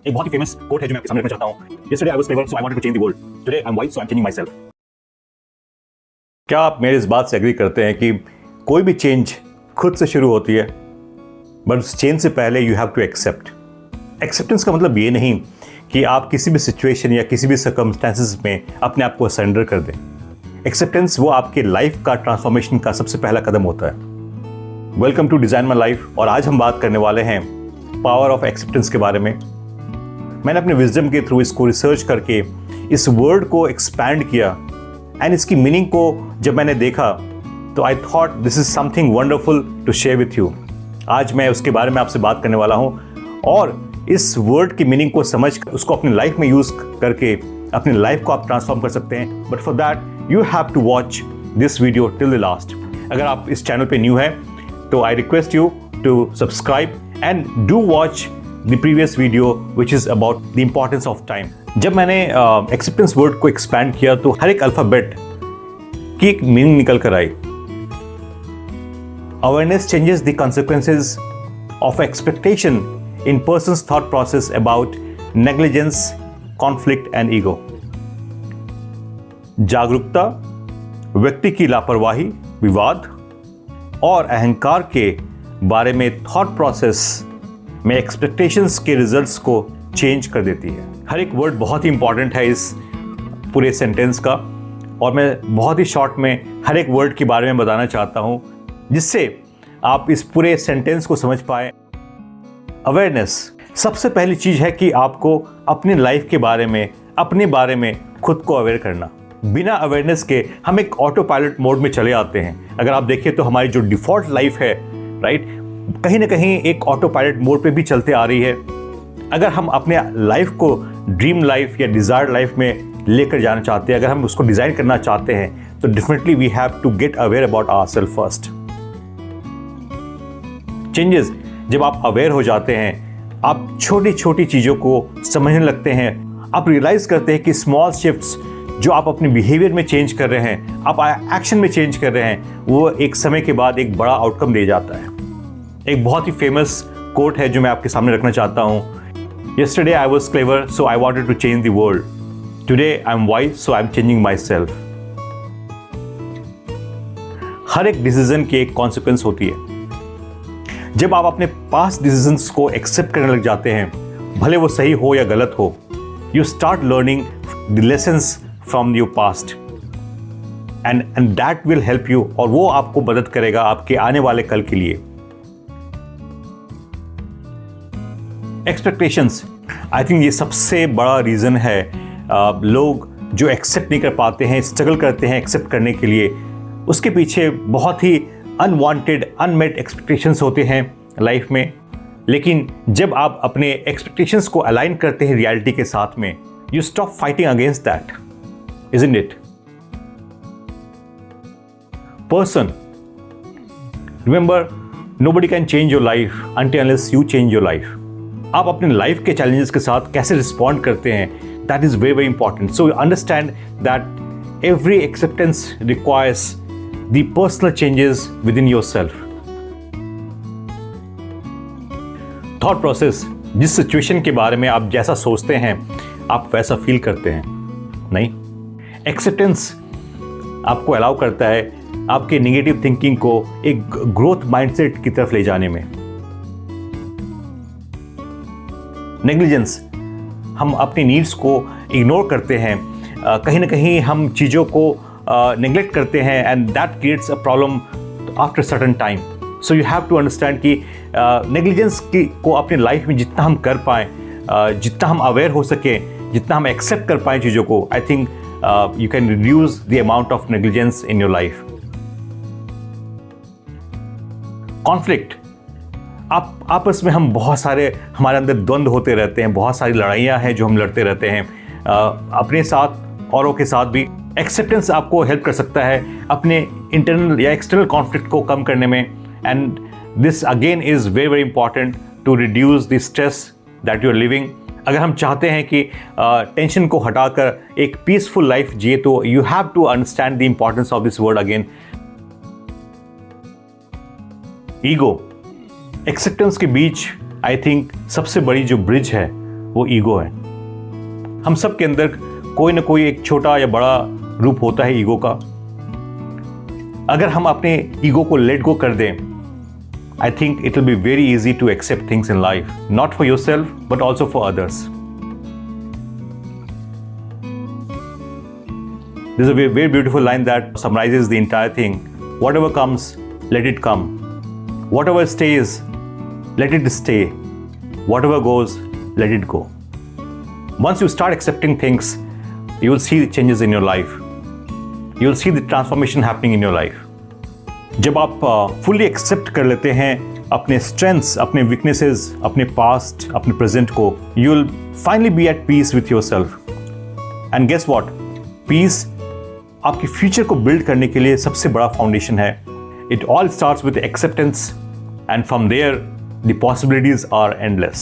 एक बहुत ही famous quote है जो मैं आपके सामने रखना चाहता हूं। Yesterday I was clever, so I wanted to change the world. Today I'm wise, so I'm changing myself. क्या आप मेरी इस बात से एग्री करते हैं कि कोई भी चेंज खुद से शुरू होती है, बट उस चेंज से पहले you have to accept. Acceptance का मतलब ये नहीं कि आप किसी भी सिचुएशन या किसी भी सर्कमस्टेंसेस में अपने आप को सरेंडर कर दें। एक्सेप्टेंस वो आपके लाइफ का ट्रांसफॉर्मेशन का सबसे पहला कदम होता है। Welcome to design my life, और आज हम बात करने वाले हैं पावर ऑफ एक्सेप्टेंस के बारे में। मैंने अपने विजडम के थ्रू इसको रिसर्च करके इस वर्ड को एक्सपैंड किया, एंड इसकी मीनिंग को जब मैंने देखा तो I thought this is something wonderful to share with you. आज मैं उसके बारे में आपसे बात करने वाला हूँ, और इस वर्ड की मीनिंग को समझ कर उसको अपनी लाइफ में यूज़ करके अपनी लाइफ को आप ट्रांसफॉर्म कर सकते हैं। But for that you have to watch this video till the last. अगर आप इस चैनल पे न्यू है तो I request you to subscribe and do watch the previous video which is about the importance of time. जब मैंने acceptance word को expand किया तो हर एक अल्फ़ाबेट की एक मीनिंग निकल कर आई। Awareness changes the consequences of expectation in person's thought process about negligence, conflict and ego. जागरूकता व्यक्ति की लापरवाही, विवाद और अहंकार के बारे में थॉट प्रोसेस में एक्सपेक्टेशंस के रिजल्ट्स को चेंज कर देती है। हर एक वर्ड बहुत ही इंपॉर्टेंट है इस पूरे सेंटेंस का, और मैं बहुत ही शॉर्ट में हर एक वर्ड के बारे में बताना चाहता हूँ जिससे आप इस पूरे सेंटेंस को समझ पाए। अवेयरनेस सबसे पहली चीज़ है कि आपको अपनी लाइफ के बारे में, अपने बारे में खुद को अवेयर करना। बिना अवेयरनेस के हम एक ऑटो पायलट मोड में चले आते हैं। अगर आप देखें तो हमारी जो डिफ़ॉल्ट लाइफ है, राइट, कहीं ना कहीं एक ऑटो पायलट मोड पे भी चलते आ रही है। अगर हम अपने लाइफ को ड्रीम लाइफ या डिज़ायर्ड लाइफ में लेकर जाना चाहते हैं, अगर हम उसको डिज़ाइन करना चाहते हैं, तो definitely we have to get aware about ourself first. Changes जब आप अवेयर हो जाते हैं, आप छोटी छोटी चीज़ों को समझने लगते हैं, आप रियलाइज़ करते हैं कि स्मॉल शिफ्ट्स जो आप अपने बिहेवियर में चेंज कर रहे हैं, आप एक्शन में चेंज कर रहे हैं, वो एक समय के बाद एक बड़ा आउटकम दे जाता है। एक बहुत ही फेमस कोट है जो मैं आपके सामने रखना चाहता हूँ। Yesterday I was clever, so I wanted to change the world. Today I'm wise, so I'm changing myself. हर एक डिसीजन की एक कॉन्सिक्वेंस होती है। जब आप अपने पास्ट डिसीजंस को एक्सेप्ट करने लग जाते हैं, भले वो सही हो या गलत हो, you start learning the lessons from your past, and that will help you, और वो आपको मदद करेगा आपके आने वाले कल के लिए। एक्सपेक्टेशंस, आई थिंक ये सबसे बड़ा रीज़न है लोग जो एक्सेप्ट नहीं कर पाते हैं, स्ट्रगल करते हैं एक्सेप्ट करने के लिए। उसके पीछे बहुत ही अनवांटेड, अनमेट एक्सपेक्टेशंस होते हैं लाइफ में। लेकिन जब आप अपने एक्सपेक्टेशंस को अलाइन करते हैं रियलिटी के साथ में, you stop fighting against that, isn't it? Person, remember, nobody can change your life until unless you change your life. आप अपने लाइफ के चैलेंजेस के साथ कैसे रिस्पॉन्ड करते हैं, that is very very important. So understand that every acceptance requires the personal changes with in your self. Thought process, जिस situation के बारे में आप जैसा सोचते हैं आप वैसा फील करते हैं, नहीं। एक्सेप्टेंस आपको अलाउ करता है आपके नेगेटिव थिंकिंग को एक ग्रोथ माइंडसेट की तरफ ले जाने में। नेग्लिजेंस, हम अपनी नीड्स को इग्नोर करते हैं, कहीं ना कहीं हम चीज़ों को नेग्लेक्ट करते हैं, and that creates a problem after certain time. So you have to understand कि नेग्लिजेंस की को अपनी लाइफ में जितना हम कर पाएँ, जितना हम अवेयर हो सके, जितना हम एक्सेप्ट कर पाएँ चीज़ों को, I think you can reduce the amount of negligence in your life. Conflict, आप आपस में हम बहुत सारे, हमारे अंदर द्वंद्व होते रहते हैं, बहुत सारी लड़ाइयाँ हैं जो हम लड़ते रहते हैं, अपने साथ औरों के साथ भी। एक्सेप्टेंस आपको हेल्प कर सकता है अपने इंटरनल या एक्सटर्नल कॉन्फ्लिक्ट को कम करने में, and this again is very very important to reduce the stress that you are living. अगर हम चाहते हैं कि टेंशन को हटाकर एक पीसफुल लाइफ जिए, तो you have to understand the importance of this word again. Ego, acceptance के बीच आई थिंक सबसे बड़ी जो ब्रिज है वो ईगो है। हम सब के अंदर कोई ना कोई एक छोटा या बड़ा रूप होता है ईगो का। अगर हम अपने ईगो को लेट गो कर दें, I think it will be very easy to accept things in life, not for yourself but also for others. There's a very, very beautiful line that summarizes the entire thing. Whatever comes, let it come. Whatever stays, let it stay. Whatever goes, let it go. Once you start accepting things, you will see the changes in your life. You will see the transformation happening in your life. जब आप fully accept कर लेते हैं अपने strengths, अपने weaknesses, अपने past, अपने present को, you will finally be at peace with yourself. And guess what? Peace आपकी फ्यूचर को बिल्ड करने के लिए सबसे बड़ा फाउंडेशन है। It all starts with acceptance and from there the possibilities are endless.